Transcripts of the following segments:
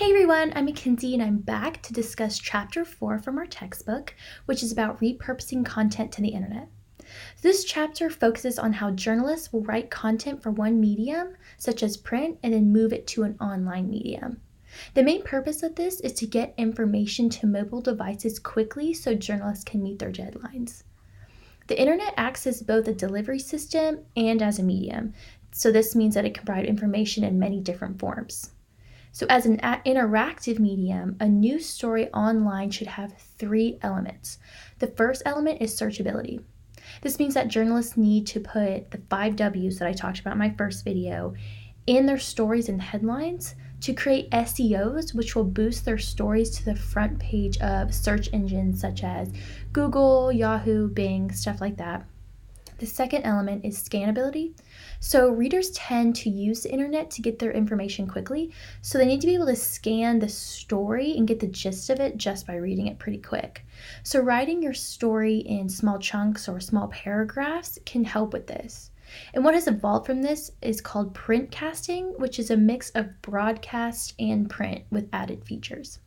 Hey everyone, I'm Mackenzie and I'm back to discuss Chapter 4 from our textbook, which is about repurposing content to the internet. This chapter focuses on how journalists will write content for one medium, such as print, and then move it to an online medium. The main purpose of this is to get information to mobile devices quickly so journalists can meet their deadlines. The internet acts as both a delivery system and as a medium, so this means that it can provide information in many different forms. So, as an interactive medium, a news story online should have three elements. The first element is searchability. This means that journalists need to put the 5 W's that I talked about in my first video in their stories and headlines to create SEOs, which will boost their stories to the front page of search engines such as Google, Yahoo, Bing, stuff like that. The second element is scannability. So readers tend to use the internet to get their information quickly, so they need to be able to scan the story and get the gist of it just by reading it pretty quick. So writing your story in small chunks or small paragraphs can help with this. And what has evolved from this is called print casting, which is a mix of broadcast and print with added features.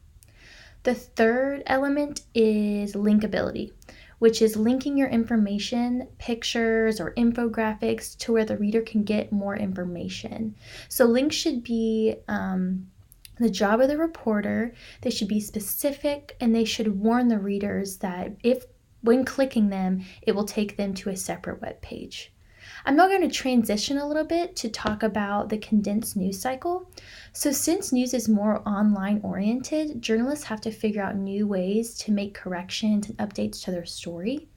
The third element is linkability, which is linking your information, pictures, or infographics to where the reader can get more information. So links should be the job of the reporter. They should be specific and they should warn the readers that when clicking them, it will take them to a separate web page. I'm now going to transition a little bit to talk about the condensed news cycle. So since news is more online oriented, journalists have to figure out new ways to make corrections and updates to their story.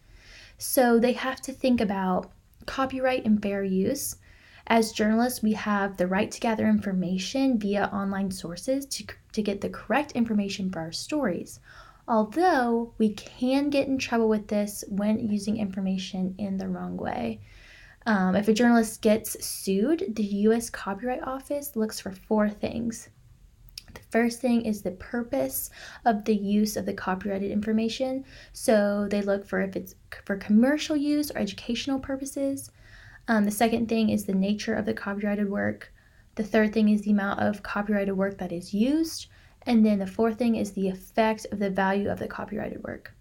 So they have to think about copyright and fair use. As journalists, we have the right to gather information via online sources to get the correct information for our stories. Although we can get in trouble with this when using information in the wrong way. If a journalist gets sued, the U.S. Copyright Office looks for four things. The first thing is the purpose of the use of the copyrighted information. So they look for if it's for commercial use or educational purposes. The second thing is the nature of the copyrighted work. The third thing is the amount of copyrighted work that is used. And then the fourth thing is the effect of the value of the copyrighted work.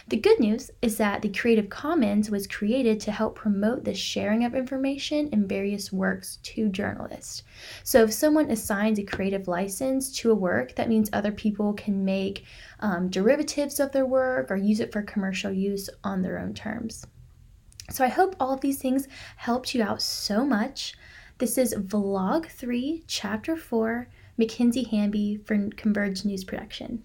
The good news is that the Creative Commons was created to help promote the sharing of information in various works to journalists. So if someone assigns a creative license to a work, that means other people can make derivatives of their work or use it for commercial use on their own terms. So I hope all of these things helped you out so much. This is Vlog 3, Chapter 4, Mackenzie Hamby for Converge News Production.